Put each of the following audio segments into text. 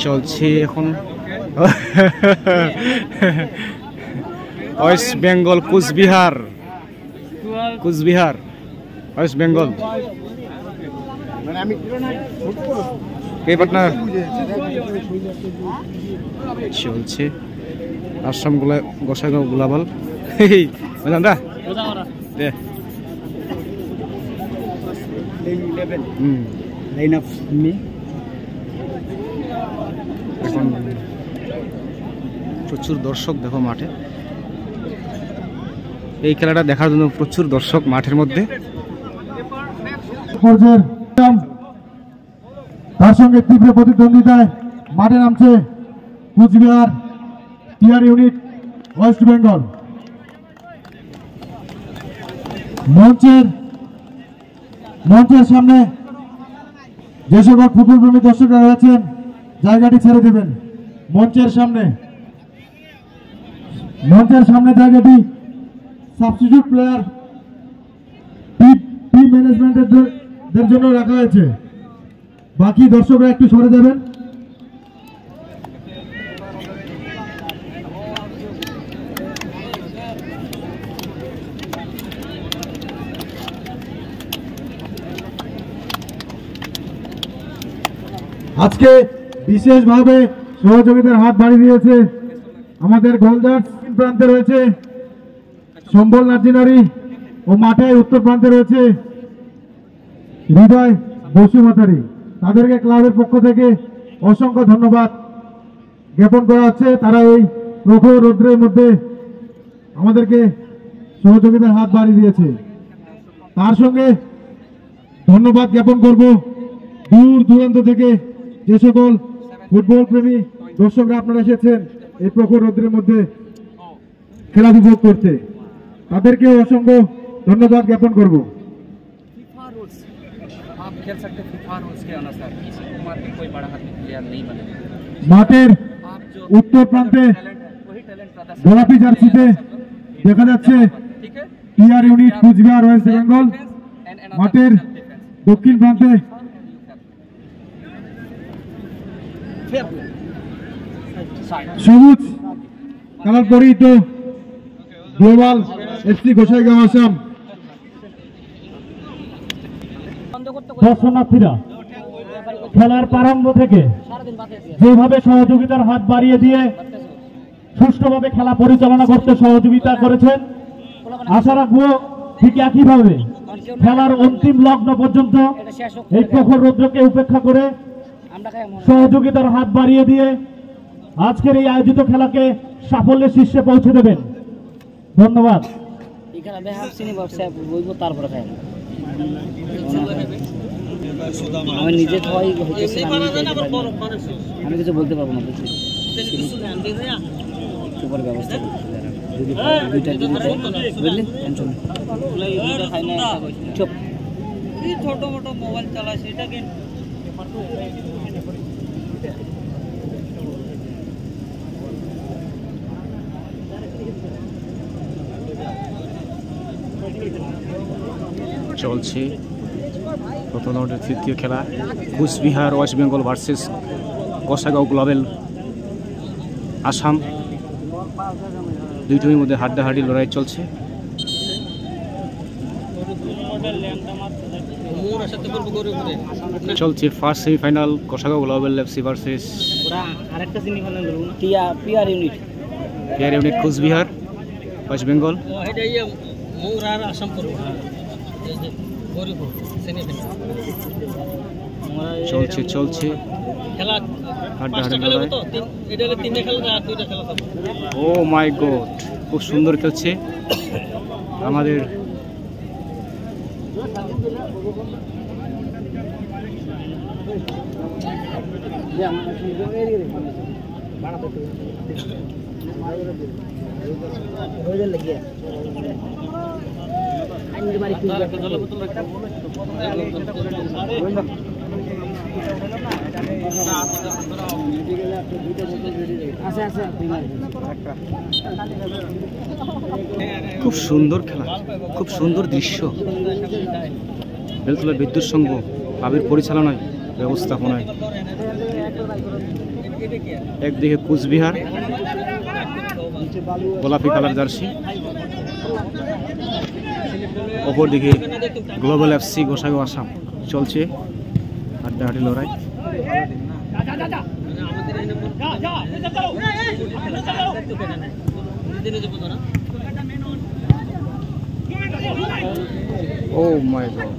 চলছে এখন ওয়েস্ট বেঙ্গল কুচবিহার ওয়েস্ট বেঙ্গল চলছে আসাম গোসাইগাঁও গোলাবাল বুঝলাম দা দে এখন প্রচুর দর্শক দেখো মাঠে, এই খেলাটা দেখার জন্য প্রচুর দর্শক মাঠের মধ্যে। তার সঙ্গে তীব্র প্রতিদ্বন্দ্বিতায় মাঠে নামছে কুচবিহার টিআর ইউনিট ওয়েস্ট বেঙ্গল। মঞ্চের সামনে যে সকল ফুটবল প্রেমী দর্শকরা রয়েছেন জায়গাটি ছেড়ে দেবেন। মঞ্চের সামনে জায়গাটি সাবস্টিটিউট প্লেয়ার টিম ম্যানেজমেন্টের জন্য রাখা হয়েছে। বাকি দর্শকরা একটু সরে যাবেন। আজকে বিশেষভাবে সহযোগিতার হাত বাড়িয়ে দিয়েছে আমাদের গোলদার প্রান্তে রয়েছে সম্বল নার্জিনারি ও মাঠে উত্তর প্রান্তে রয়েছে হৃদয় বসুমাতারি। তাদেরকে ক্লাবের পক্ষ থেকে অসংখ্য ধন্যবাদ জ্ঞাপন করা হচ্ছে। তারা এই প্রখর রৌদ্রের মধ্যে আমাদেরকে সহযোগিতার হাত বাড়িয়ে দিয়েছে। তার সঙ্গে ধন্যবাদ জ্ঞাপন করব দূর দূরান্ত থেকে যে সকল ফুটবল প্রেমী দর্শকরা আপনারা এসেছেন এই প্রখর রৌদ্রের মধ্যে খেলা উপভোগ করতে, তাদেরকে অসংখ্য ধন্যবাদ জ্ঞাপন করব। মাঠের উত্তর প্রান্তে গোলাপি জার্সিতে দেখা যাচ্ছে টিআর ইউনিট কুচবিহার ওয়েস্ট বেঙ্গল। মাঠের দক্ষিণ প্রান্তে সবুজ কালার পরিহিত গ্লোবাল এফসি গোসাইগাঁও আসাম। দর্শনার্থীরা খেলার প্রারম্ভ থেকে যেভাবে সহযোগিতার হাত বাড়িয়ে দিয়ে সুষ্ঠুভাবে খেলা পরিচালনা করতে সহযোগিতা করেছেন, আশা রাখবো ঠিক একইভাবে খেলার অন্তিম লগ্ন পর্যন্ত এই প্রখর রৌদ্রকে উপেক্ষা করে সহযোগিতার হাত বাড়িয়ে দিয়ে আজকের এই আয়োজিত খেলাকে সাফল্যের শীর্ষে পৌঁছে দেবেন। ধন্যবাদ। আমি নিজে খাওয়াই হইতেছে, আমি কিছু বলতে পারবো না। সুপার ব্যবস্থা দুইটা বুঝলি, টেনশন চুপ। ছোট মোটো মোবাইল চালায় সেটাকে চলছে প্রথম রাউন্ডের তৃতীয় খেলা কুচবিহার ওয়েস্ট বেঙ্গল ভার্সেস গোসাইগাঁও গ্লোবাল আসাম। দুই টিমের মধ্যে হাড্ডাহাড্ডি লড়াই চলছে। চলছে first semifinal Gossaigaon global FC versus PR unit Coochbehar West Bengal. চলছে ও মাই গড, খুব সুন্দর খেলছে আমাদের খুব সুন্দর খেলা, খুব সুন্দর দৃশ্য। বেলতলা বিদ্যুৎ সংঘ ক্লাবের পরিচালনায় ব্যবস্থাপনায়। একদিকে কুচবিহার গোলাপি কালার জার্সি, অপরদিকে গ্লোবাল এফসি গোসাইগাঁও আসাম। চলছে হাড্ডাহাড্ডি লড়াই। Oh my god,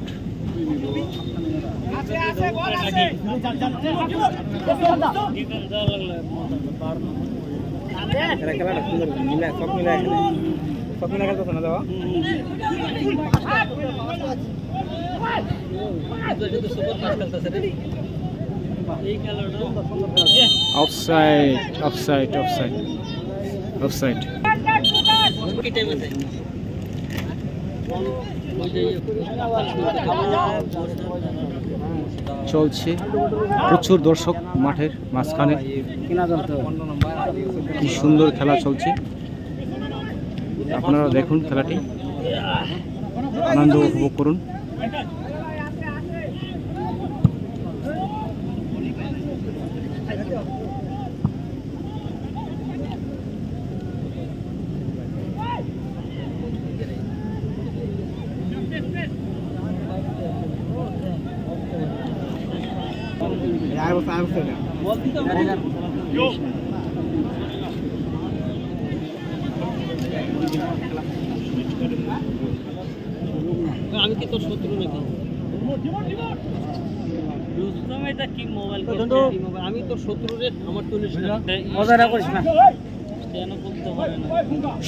offside offside offside offside. চলছে প্রচুর দর্শক মাঠের মাঝখানে, কি সুন্দর খেলা চলছে। আপনারা দেখুন খেলাটি, আনন্দ উপভোগ করুন। আমি কি তোর শত্রু নাকি? আমি তোর শত্রু রে, আমার তুলিস না, মজা করিস না।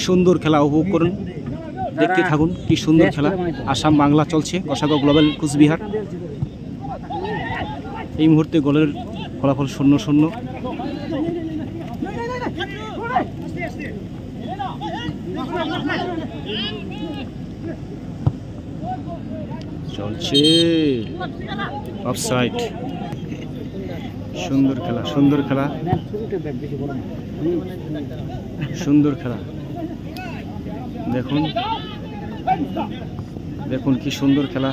সুন্দর খেলা উপভোগ করুন, দেখতে থাকুন। কি সুন্দর খেলা। আসাম বাংলা চলছে, গোসাইগাঁও গ্লোবাল কুচবিহার। এই মুহূর্তে গোলের ফলাফল 0-0। চলছে অফসাইড। সুন্দর খেলা, সুন্দর খেলা, সুন্দর খেলা। দেখুন দেখুন কি সুন্দর খেলা।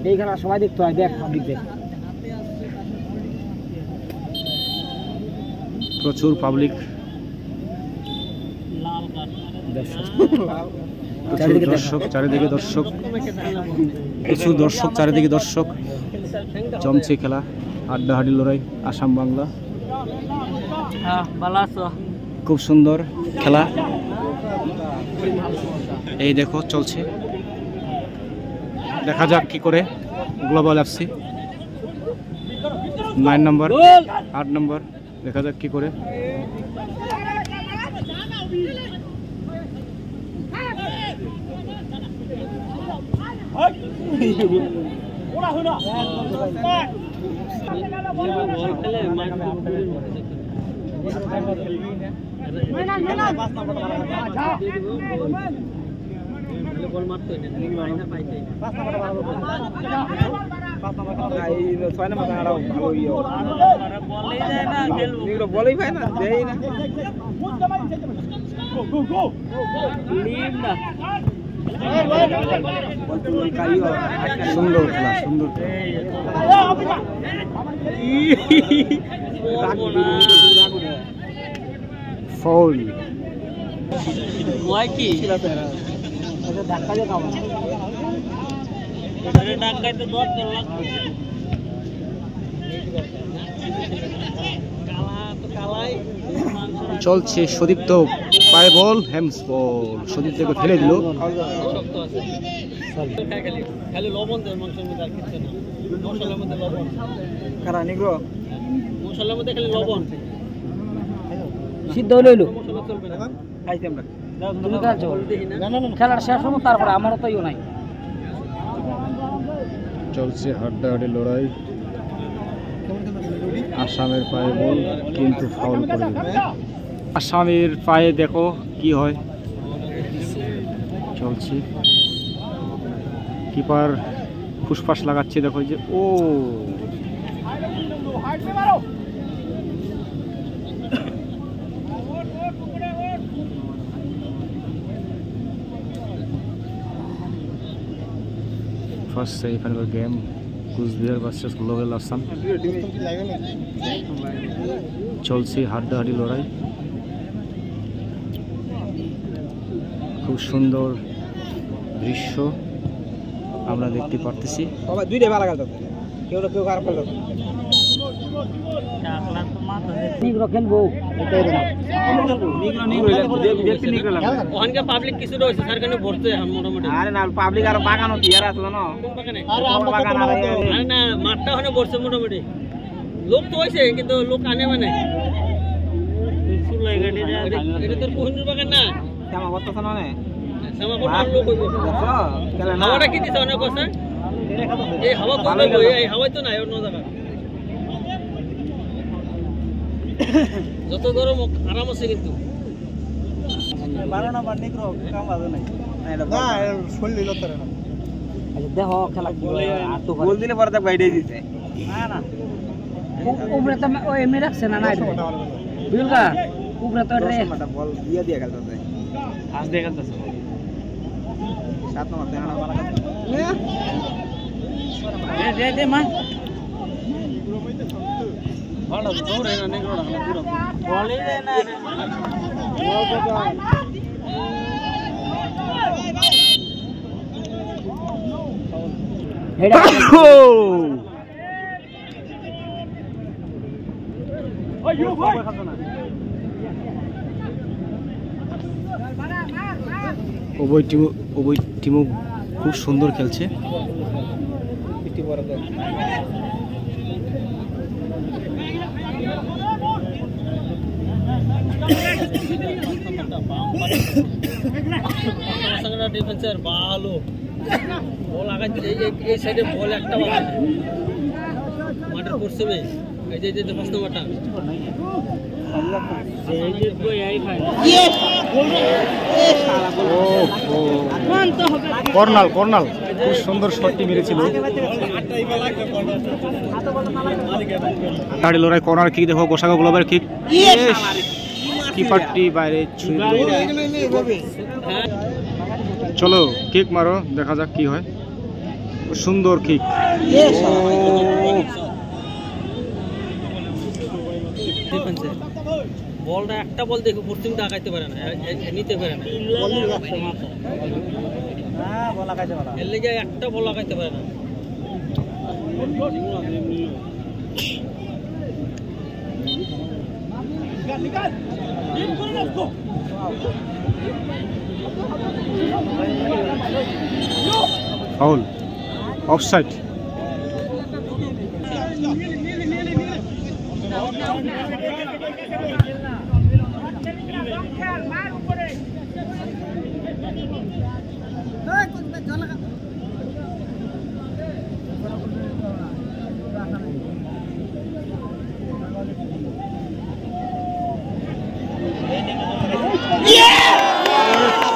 এই খেলা সবাই দেখতে হয়, দেখ প্রচুর পাবলিক, দর্শক চারিদিকে, দর্শক প্রচুর দর্শক চারিদিকে, দর্শক। জমছে খেলা, হাড্ডাহাড্ডি লড়াই। আসাম বাংলা, খুব সুন্দর খেলা। এই দেখো চলছে, দেখা যাক কি করে গ্লোবাল এফসি 9 নম্বর 8 নম্বর, দেখা যাক কি করে। সুন্দর খেলা, সুন্দর ফাউল। চলছে সদীপ্ত, পায়ে বল, হ্যামস বল, সদীপ্তকে ফেলে দিল। খালি লবণ দেয় মাংসের মধ্যে, আর কিছু না। মশলার মধ্যে লবণ, মশলার মধ্যে খালি লবণ। সিদ্ধ হইলো মশলা চলবে না, খাইছি আমরা। তুমি খেলছো খেলার শেষ হবো, তারপরে আমারও তো ইও নাই। চলছে হাড্ডাহাড্ডি লড়াই। আসামের পায়ে বল, কিন্তু ফাউল করে দিল। আসামের পায়ে দেখো কি হয়। চলছে, কিপার ফুসফাস লাগাচ্ছে, দেখো যে ও first semifinal game Cooch Behar versus global Assam. চলছে হাড্ডাহাড্ডি লড়াই, খুব সুন্দর দৃশ্য আমরা দেখতে পারতেছি। পাবলিক কিছু রয়েছে স্যার কেন ভরতে মোটামুটি। আরে না পাবলিক আর বাগানো কি আর আসলো না, আরে না মাঠটা ওখানে ভরছে মোটামুটি, লোক তো হয়েছে কিন্তু লোক আনে মানে এটা তোর কোহিনুর বাগান না শ্যামা করতেছে না, শ্যামা করতে লোক হইব হাওয়াটা কি দিছে অনেক কথা, এই হাওয়া কমবে, এই হাওয়াই তো নাই অন্য জায়গা, যত গরম আরাম আছে কিন্তু দেখো খেলা গোল দিলে পরে তো বাইরে দিতে না না উপরে তো ওই এমনি রাখছে না না বুঝলকা উপরে তো রে বল দিয়ে দিয়ে খেলতেছে আজ দিয়ে খেলতেছে 7 নম্বর দেনা মারা দে দে মা ভালো দৌড়ে না নেগড়া না পুরো বলই দে না হেডা আয়ো ভাই উভয় টিমও খুব সুন্দর খেলছে। ডিফেন্সের ভালো বল আগাচ্ছে, এই সাইডে বল একটা মাঠের পড়ছে এই যে 5 নম্বরটা কর্নাল কর্নাল খুব সুন্দর শটটি মেরেছিল। দাঁড়িয়ে লড়াই কর্নার কিক, দেখো গোসাগা গ্লোবাল কিক, কিপারটি বাইরে ছুঁয়ে দিল। চলো কিক মারো, দেখা যাক কি হয়। সুন্দর কিক, বলটা একটা বল দেখো পশ্চিমটা আগাইতে পারে না, নিতে পারে না, এর লেগে একটা বল আগাইতে পারে না। Foul, offside.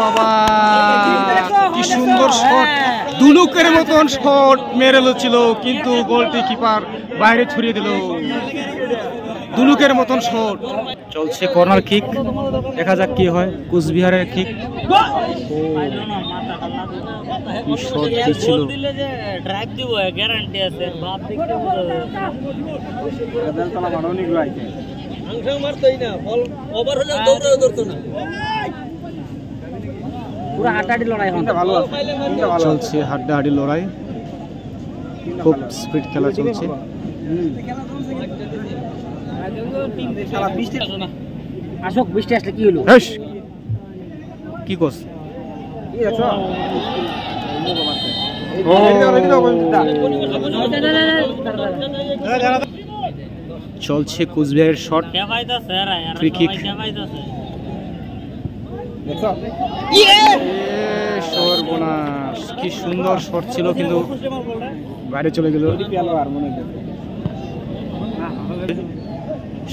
বাবা কি সুন্দর শট, দুলুকের মতন শট মেরেল ছিল, কিন্তু গোলটি কিপার বাইরে ছড়িয়ে দিল। দুলুকের মতন শট। চলছে কর্নার কিক, দেখা যাক কি হয়। কুচবিহারের কিক, কি শট দিছিল। ড্রাইভ দিব গ্যারান্টি আছে, বাপ দেখতে বেলতলা মারনি গুলাইছে আংশাং মারতই না, বল ওভার হলে দৌড়াও ধরতো না, পুরো হাড্ডাহাড্ডি লড়াই এখন ভালো আছে। চলছে হাড্ডাহাড্ডি লড়াই, খুব স্পিড খেলা চলছে। আসুক, বৃষ্টি আসলে কি হলো, কি কস চলছে কুচবিহারের শট, ফ্রি কিক। সর্বনাশ, কি সুন্দর শট ছিল, কিন্তু বাইরে চলে গেল।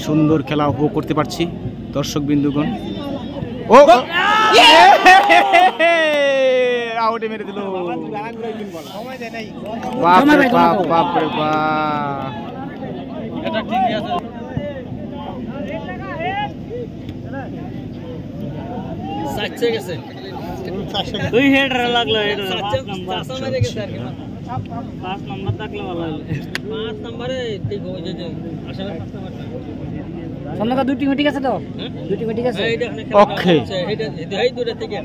সুন্দর খেলা উপভোগ করতে পারছি দর্শক বিন্দুগণ। ও কোটি মেরে দিল বাপ রে বাপ বাপ রে বাপ এটা ঠিকই আছে সাচ্চে গেছে দুই হেডার লাগলো এটা 5 মেরে গেছে আর কি 5 নাম্বার থাকলে ভালো হলো 5 নম্বরে ঠিক হয়ে যাবে আসলে 5 নাম্বার সামনে দুই টিম ঠিক আছে তো দুই টিম ঠিক আছে ওকে এটা এই দুটো থেকে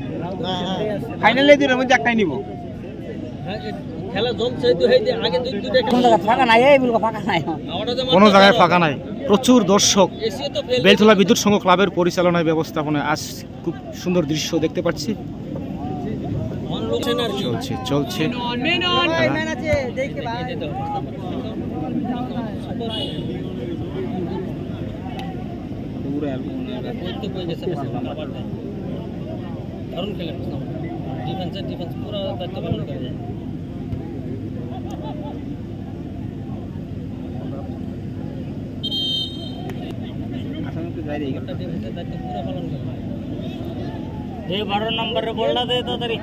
ফাইনালে দুটোর মধ্যে একটাই নিব খেলা জমছে তো এই আগে দুইটা কোন জায়গা ফাঁকা নাই এই বলগো ফাঁকা নাই কোন জায়গায় ফাঁকা নাই প্রচুর দর্শক বেলতলা বিদ্যুৎ সংঘ ক্লাবের পরিচালনায় ব্যবস্থাপনায় আজ খুব সুন্দর দৃশ্য দেখতে পাচ্ছি চলছে চলছে দারুণ খেলে ডিফেন্স পুরো দায়িত্ব পালন করে दे 12 नंबर रे बोलना दे तो तरी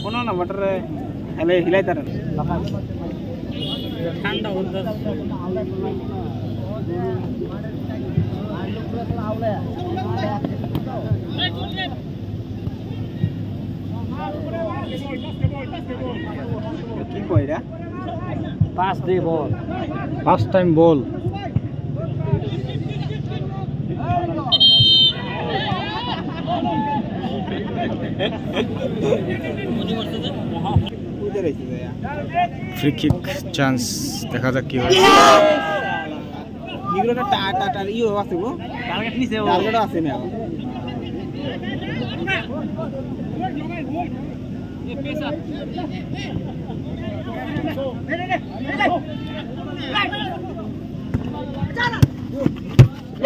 কোন নম্বর রে হেলে হিলাই তার ঠান্ডা হচ্ছে কি কইরা পাস দে ball first time ball free kick chance দেখা যাক কি হয় নিগুলোটা টাটা ইও আছে গো টার্গেট নিছে ও টার্গেট আছে না এ পেসা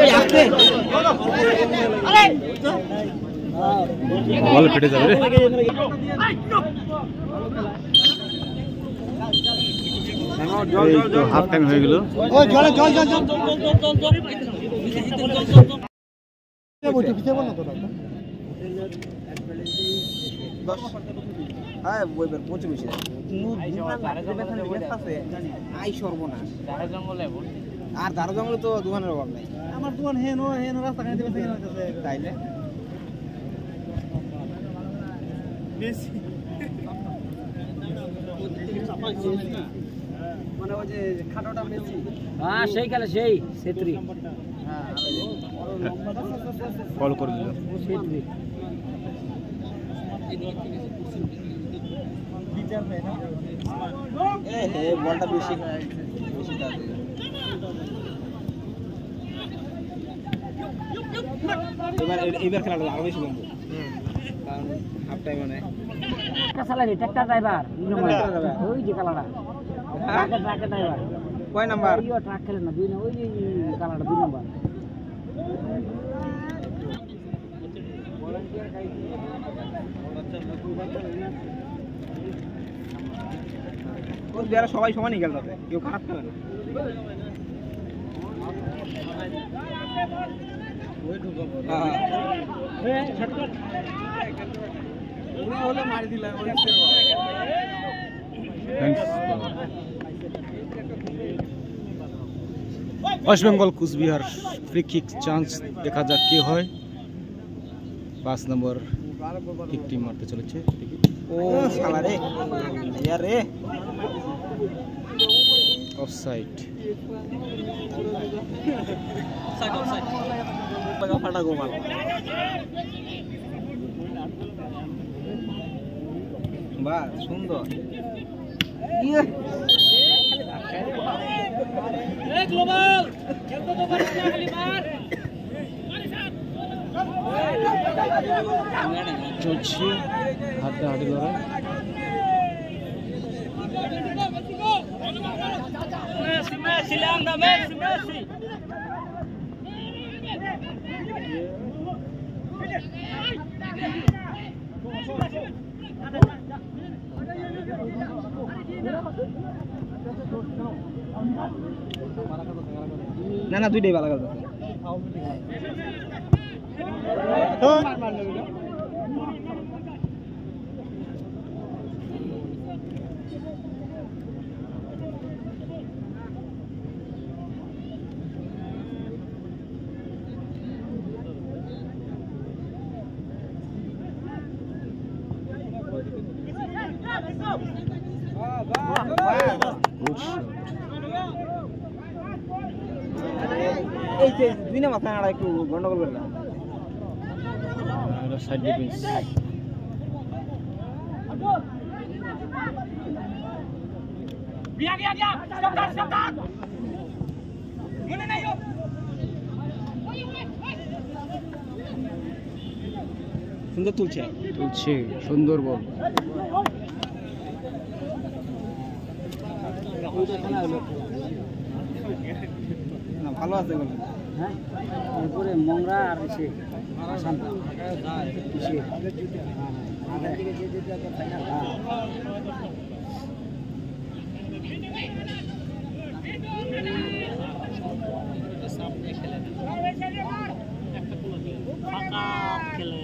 এই আসছে আরে বল ফেটে যাবে রে এই তো হাফ টাইম হয়ে গেল ও জল জল জল জল জল পিছে বল না তো হ্যাঁ বইবার পৌঁছে বেশি আই সর্বনাশ ধারা জঙ্গলে আর ধারা জঙ্গলে তো দোকানের অভাব নাই আমার দোকান হেন রাস্তা খাইতে বেশি তাইলে বেশি মানে ওই যে খাটোটা বেশি হ্যাঁ সেই কালে সেই সেত্রী হ্যাঁ কল করে দিল সেত্রী বলটা বেশি এবার খেলাটা আরো বেশি বন্ধু কারণ হাফ টাইম মানে ট্রাক্টর ড্রাইভার ওই যে কালাটা ট্রাক্টর ড্রাইভার কয় নাম্বার ইও ট্রাক খেলে না দুই না ওই যে কালাটা 2 নাম্বার যারা সবাই সমানই খেলতে কেউ খারাপ খেলে না West Bengal Cooch Behar free kick chance দেখা যাক কি হয় 5 নম্বর কিকটি মারতে চলেছে ও শালা রে ইয়ার রে অফসাইড অফসাইড টাকা ফাটা গোমাল বাহ সুন্দর ইয়ে এ গ্লোবাল খেলতে তো পারিস না খালি মার চলছে হাড্ডাহাড্ডি লড়াই মেসি ল্যান্ডা মেসি না না দুইটাই ভালো করতেছে এই যে দুই না মাথা নাড়া একটু গন্ডগোল করে না সাইড ডিফেন্স সুন্দর তুলছে সুন্দর বল না ভালো আছে বল হ্যাঁ উপরে মংরা আর এসে শান্ত এসে আগের দিকে যে যে জায়গা ফাইনাল সামনে খেলে একটা কোলা ফাঁকা খেলে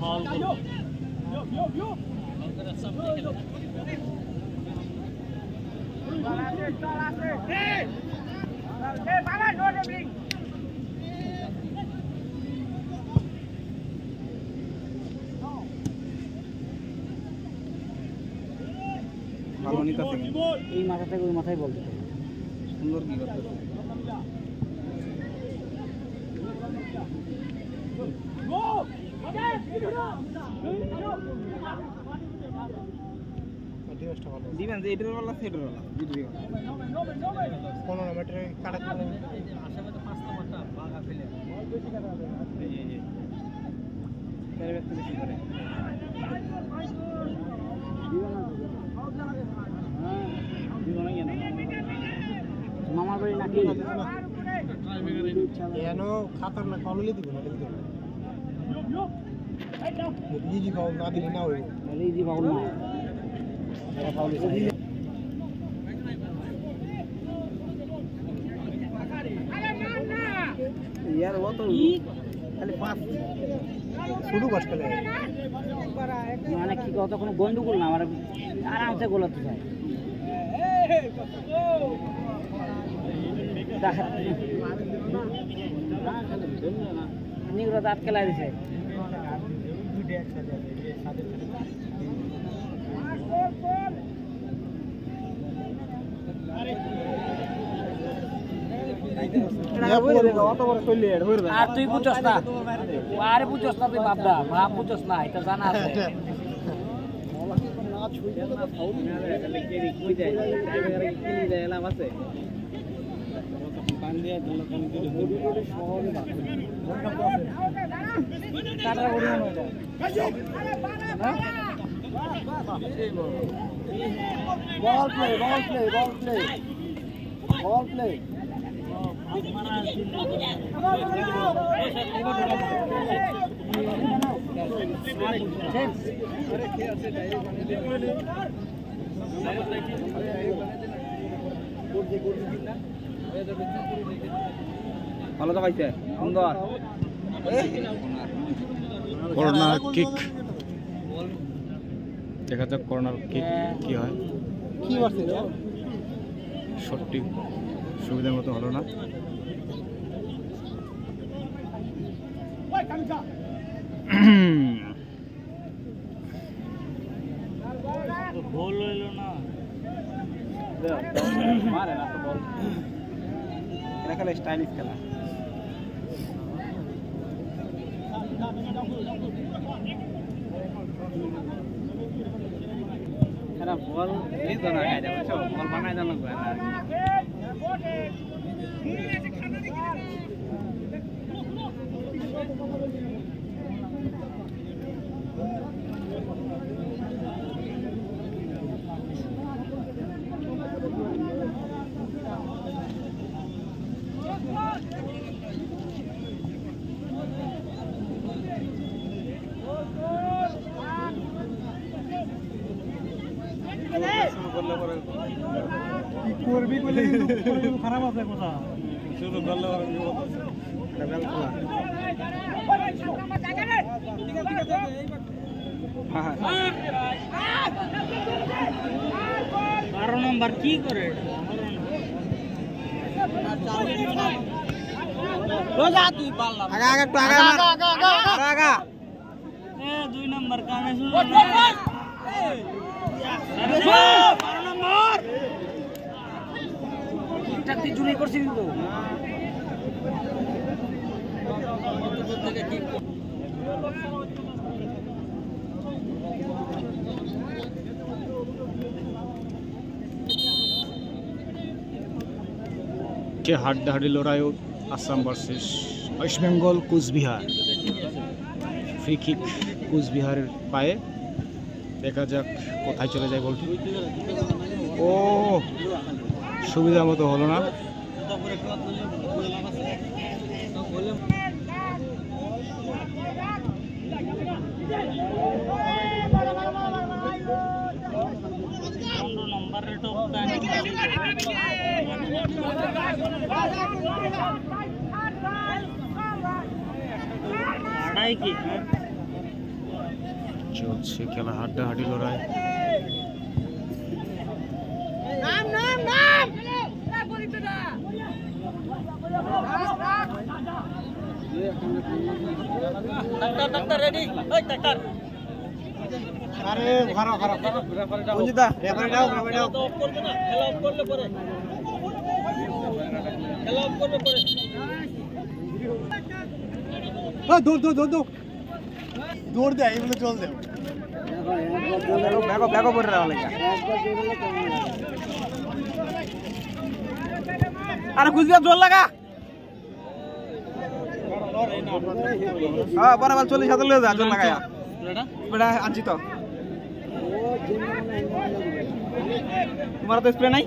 হল সামনে খেলে এই মাথা থেকে ওই মাথায় বলতে সুন্দর কি করতে দিবেন যে এটার বলা সেটার বলা দুটো 15 মিটারে কাটা করে আসামে তো 5 নাম্বারটা বাগা ফেলে এই যে এর ব্যক্তি বেশি করে দিবেন না মামা বাড়ি নাকি এনো খাতার না কললে দিব না দিতে ইজি বাউল না দিলে না হইব ইজি বাউল না এরা বাউল यार वो तो खाली 5 শুধু কষ্ট করে মানে কি কত কোনো গন্ডগোল না মানে আরামসে গোলাতে যায় নিগুলো দাঁত খেলাই দিছে আর তুই বুঝছস না আরে বুঝছস না তুই বাপদা বাপ বুঝছস না এটা জানা আছে বল প্লে বল প্লে বল প্লে বল প্লে ভালো তো পাইছে সুন্দর কর্নার কিক দেখা যাক কর্নার কিক কি হয় কি করছে শটটি সুবিধার মতো হলো না গোল হইলো না মারে না তো বল এটা খেলা স্টাইলিশ খেলা এরা বল নিত না গাইদা বুঝছো বল বানাই দাও না করবি বলে কিন্তু খারাপ আছে কথা শুরু করলে বেল খোলা 12 নম্বর কি করে রোজা তুই পারলা আগা আগা একটু আগা আগা আগা এ 2 নম্বর কানে শুরু 12 নম্বর ঠিকঠাক চুরি করছিস তো হাড্ডাহাড্ডি লড়াই Assam versus West Bengal Cooch Behar free kick কুচবিহারের পায়ে দেখা যাক কোথায় চলে যায় বলটি ও সুবিধা মতো হলো না চলছে খেলা হাড্ডাহাড্ডি লড়াই আরে খারাপ খারাপ বুঝিদা রেফারি দাও খেলা অফ করলে পরে দৌড় দৌড় দৌড় দৌড় দৌড় দে এগুলো চল দে ব্যাগো ব্যাগো পরে রাখা লাগা আরে কুচবিহার জোর লাগা হ্যাঁ বরাবর 40 হাজার লয়ে যা জোর লাগায়া বেটা আনছি তো তোমার তো স্প্রে নাই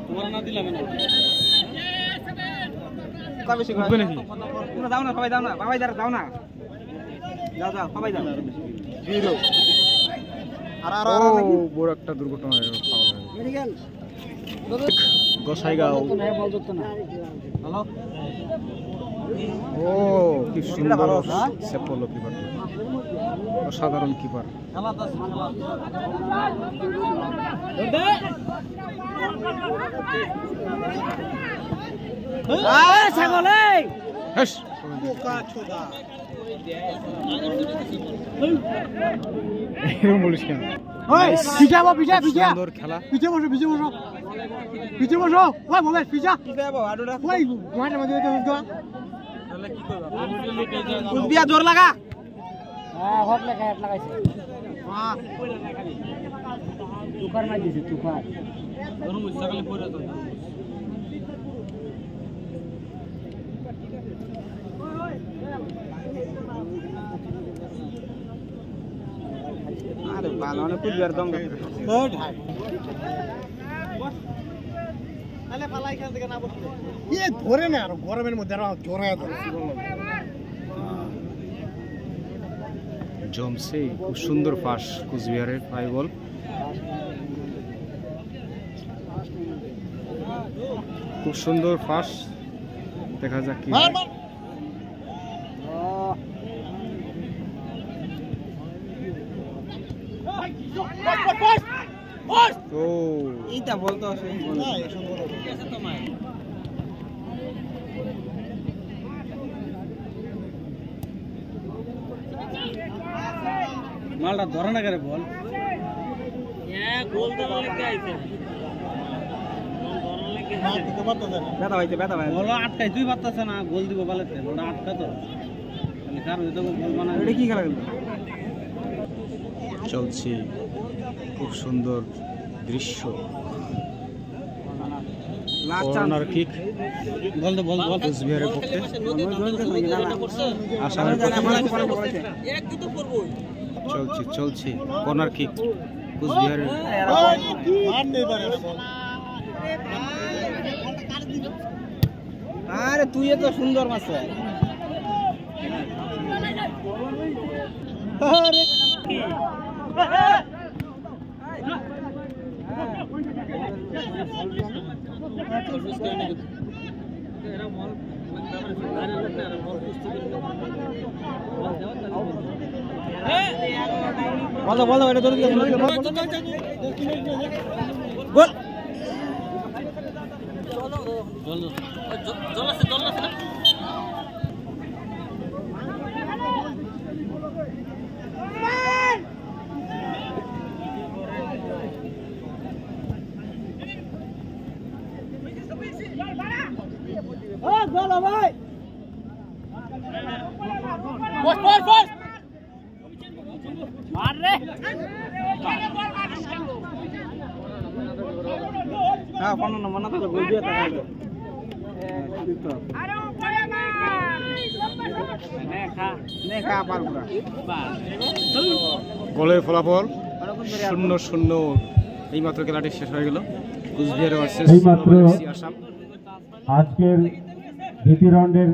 তোমার না দিলাম না তা বেশি করে নাকি তোমরা দাও না সবাই দাও না বাবাই দাও না যাও যাও সবাই যাও হিরো আর আর আর বড় একটা দুর্ঘটনা মেডিকেল গোসাইগাঁও হ্যালো ও কি সুন্দর সেভ করলো কিপার অসাধারণ কিপার বলিস কেন সুন্দর খেলা পিছে বসো পিছে বসো পিছে বসো ওই মোবাইল পিছা ওই মাঠের মধ্যে কুচবিহার জোর লাগা হ্যাঁ হট লাগা হেড লাগাইছে হ্যাঁ তুকার মার দিছে তুকার ধরুন সকালে পড়ে তো আরে ভালো না কুচবিহার দম ওঠ তাহলে পালাই খেল থেকে না বসে এ ধরে না আর গরমের মধ্যে আর জোরে ধরে জমছে খুব সুন্দর পাস কুচবিহারের পাই বল খুব সুন্দর পাস দেখা যাক কি ও এইটা বলতো আছে মালটা ধরে না করে বল গোল দেওয়ার লেগে আইছে ব্যথা ভাইতে ব্যথা ভাই বলো আটকাই তুই পারতাছ না গোল দিব বলেতে ওটা আটকা তো মানে কারণ এটা গোল বানা এটা কি খেলা গেল চলছে খুব সুন্দর দৃশ্য কর্নার কিক বল দে বল বল কুচবিহারের পক্ষে আসামের পক্ষে চলছে চলছে কর্নার কিক কুচবিহারের আরে তুই এত সুন্দর মাছ আরে বল এটা ধরে দিয়ে গোল জল আছে না ও গোল ভাই বস মার রে হ্যাঁ মনে তো গোল দিয়ে তাকাইলো আরে উপরে নে খা পারবো গোলের ফলাফল 0-0 এইমাত্র খেলাটি শেষ হয়ে গেল কুচবিহার ভার্সেস এইমাত্র আসাম। আজকের দ্বিতীয় রাউন্ডের